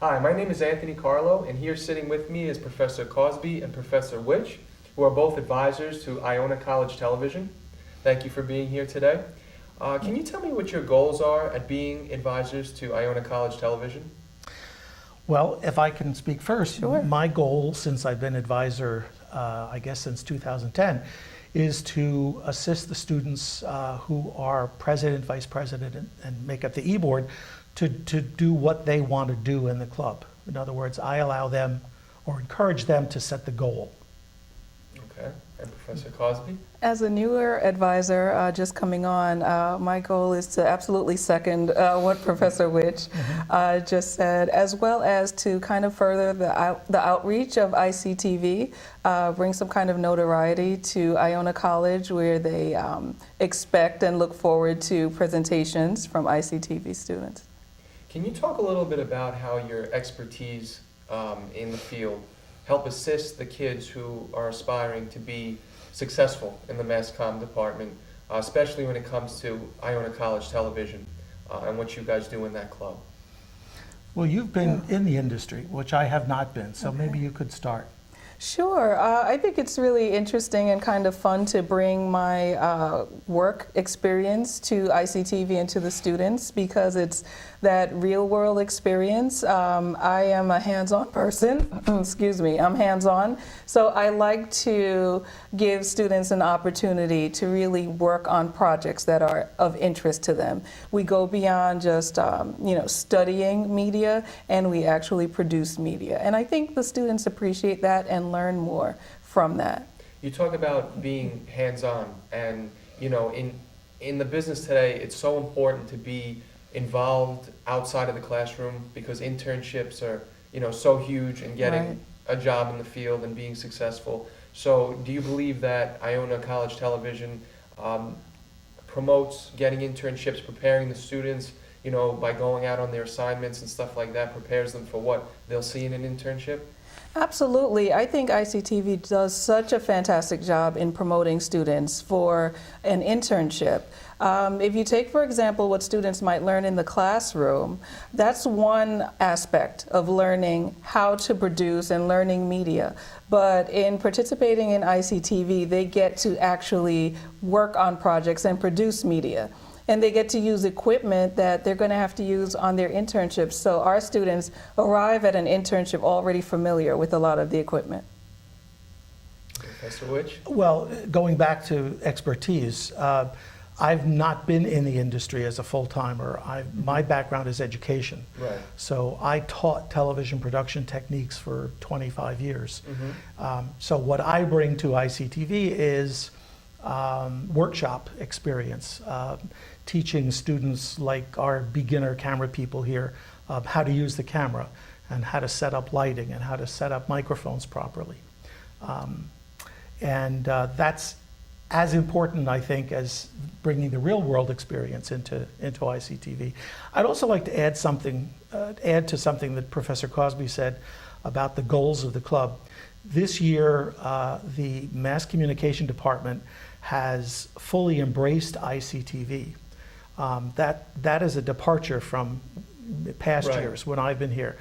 Hi, my name is Anthony Carlo, and here sitting with me is Professor Cosby and Professor Witsch, who are both advisors to Iona College Television. Thank you for being here today. Can you tell me what your goals are at being advisors to Iona College Television? Well, if I can speak first, Sure. My goal since I've been advisor, I guess since 2010, is to assist the students who are president, vice president, and make up the e-board to do what they want to do in the club. In other words, I allow them or encourage them to set the goal. Okay, and Professor Cosby? As a newer advisor just coming on, my goal is to absolutely second what Professor Witsch just said, as well as to kind of further the outreach of ICTV, bring some kind of notoriety to Iona College, where they expect and look forward to presentations from ICTV students. Can you talk a little bit about how your expertise in the field help assist the kids who are aspiring to be successful in the mass comm department, especially when it comes to Iona College Television and what you guys do in that club? Well, you've been in the industry, which I have not been, so maybe you could start. Sure. I think it's really interesting and kind of fun to bring my work experience to ICTV and to the students, because it's that real world experience. I am a hands-on person. Excuse me, I'm hands-on. So I like to give students an opportunity to really work on projects that are of interest to them. We go beyond just studying media, and we actually produce media. And I think the students appreciate that and learn more from that. You talk about being hands-on, and in the business today, it's so important to be involved outside of the classroom, because internships are so huge in getting a job in the field and being successful. So do you believe that Iona College Television promotes getting internships, preparing the students by going out on their assignments and stuff like that, prepares them for what they'll see in an internship? Absolutely. I think ICTV does such a fantastic job in promoting students for an internship. If you take, for example, what students might learn in the classroom, that's one aspect of learning how to produce and learning media. But in participating in ICTV, they get to actually work on projects and produce media. And they get to use equipment that they're going to have to use on their internships. So our students arrive at an internship already familiar with a lot of the equipment. Professor Witsch? Well, going back to expertise, I've not been in the industry as a full-timer. My background is education. Right. So I taught television production techniques for 25 years. So what I bring to ICTV is workshop experience, teaching students like our beginner camera people here how to use the camera and how to set up lighting and how to set up microphones properly. That's as important, I think, as bringing the real world experience into ICTV. I'd also like to add to something that Professor Cosby said about the goals of the club. This year, the Mass Communication Department has fully embraced ICTV. That is a departure from past years when I've been here.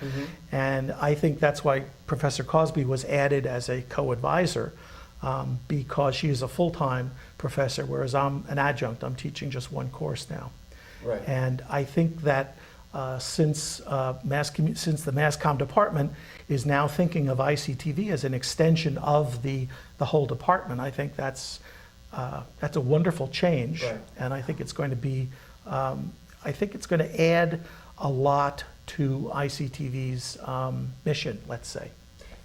And I think that's why Professor Cosby was added as a co-advisor, because she is a full-time professor, whereas I'm an adjunct. I'm teaching just one course now. Right. And I think that since the Mass Comm department is now thinking of ICTV as an extension of the whole department, I think that's a wonderful change, and I think it's going to be, I think it's going to add a lot to ICTV's mission, let's say.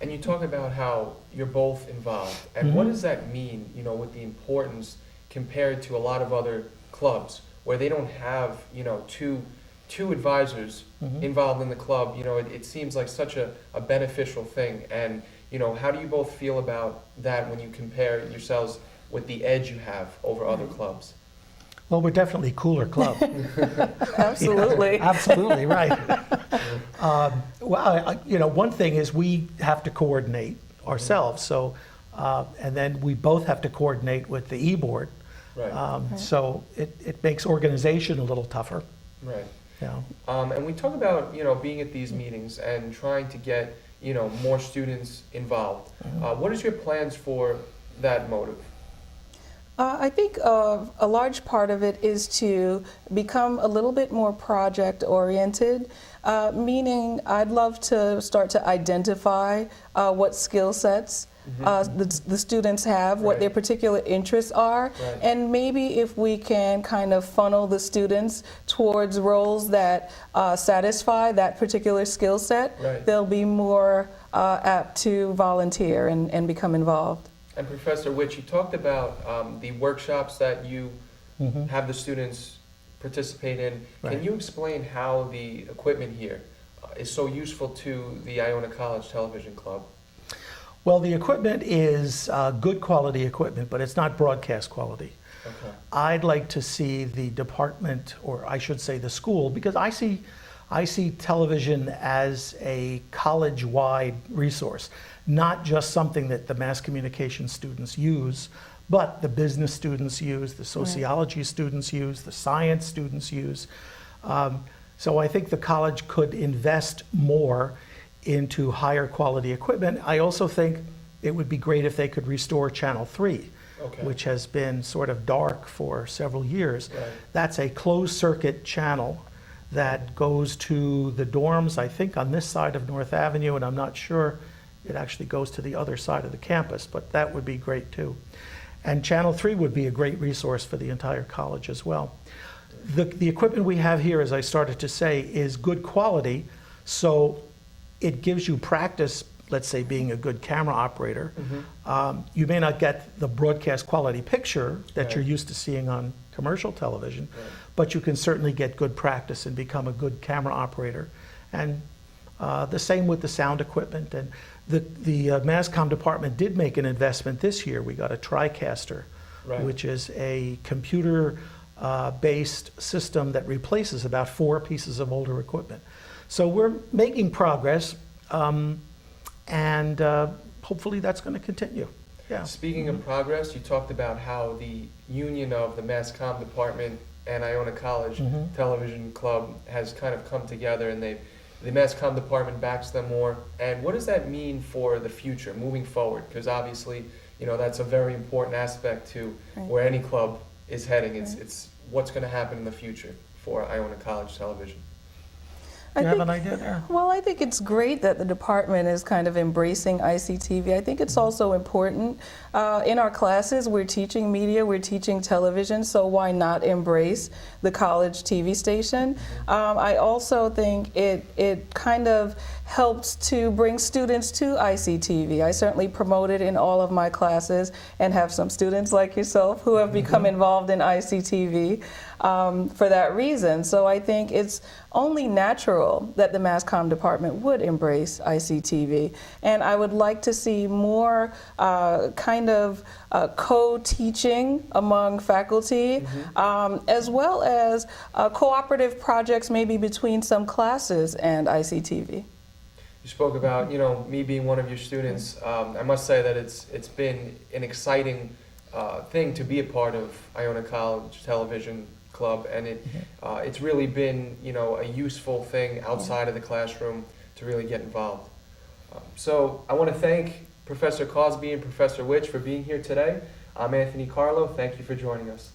And you talk about how you're both involved, and what does that mean, with the importance compared to a lot of other clubs where they don't have, two advisors involved in the club? It seems like such a beneficial thing, and how do you both feel about that when you compare yourselves with the edge you have over other clubs? Well, we're definitely a cooler club. Absolutely. Yeah, absolutely, right. One thing is we have to coordinate ourselves, so, and then we both have to coordinate with the e-board. Right. So it makes organization a little tougher. Right. Yeah. And we talk about, being at these meetings and trying to get, more students involved. What is your plans for that motive? I think a large part of it is to become a little bit more project oriented, meaning I'd love to start to identify what skill sets the students have, what their particular interests are, and maybe if we can kind of funnel the students towards roles that satisfy that particular skill set, they'll be more apt to volunteer and become involved. And Professor Witsch, you talked about the workshops that you have the students participate in. Can you explain how the equipment here is so useful to the Iona College Television Club? Well, the equipment is good quality equipment, but it's not broadcast quality. Okay. I'd like to see the department, or I should say the school, because I see television as a college-wide resource, not just something that the mass communication students use, but the business students use, the sociology students use, the science students use. So I think the college could invest more into higher quality equipment. I also think it would be great if they could restore Channel 3, which has been sort of dark for several years. That's a closed circuit channel that goes to the dorms, I think, on this side of North Avenue, and I'm not sure it actually goes to the other side of the campus, but that would be great too. And Channel 3 would be a great resource for the entire college as well. The equipment we have here, as I started to say, is good quality, so it gives you practice, let's say, being a good camera operator. You may not get the broadcast quality picture that you're used to seeing on commercial television, but you can certainly get good practice and become a good camera operator. And the same with the sound equipment. And the MassComm department did make an investment this year. We got a TriCaster, which is a computer based system that replaces about 4 pieces of older equipment. So we're making progress, and hopefully that's going to continue. Speaking of progress, you talked about how the union of the MassComm department and Iona College Television Club has kind of come together, and the MassComm department backs them more. And what does that mean for the future, moving forward? Because obviously, that's a very important aspect to where any club is heading. It's what's going to happen in the future for Iona College Television. Do you have an idea there? Well, I think it's great that the department is kind of embracing ICTV. I think it's also important. In our classes, we're teaching media, we're teaching television, so why not embrace the college TV station? I also think it kind of helps to bring students to ICTV. I certainly promote it in all of my classes and have some students like yourself who have become involved in ICTV for that reason. So I think it's only natural that the MassComm department would embrace ICTV. And I would like to see more kind of co-teaching among faculty, as well as cooperative projects maybe between some classes and ICTV. You spoke about, me being one of your students. I must say that it's been an exciting thing to be a part of Iona College Television Club, and it's really been, a useful thing outside of the classroom to really get involved. So I want to thank Professor Cosby and Professor Witsch for being here today. I'm Anthony Carlo. Thank you for joining us.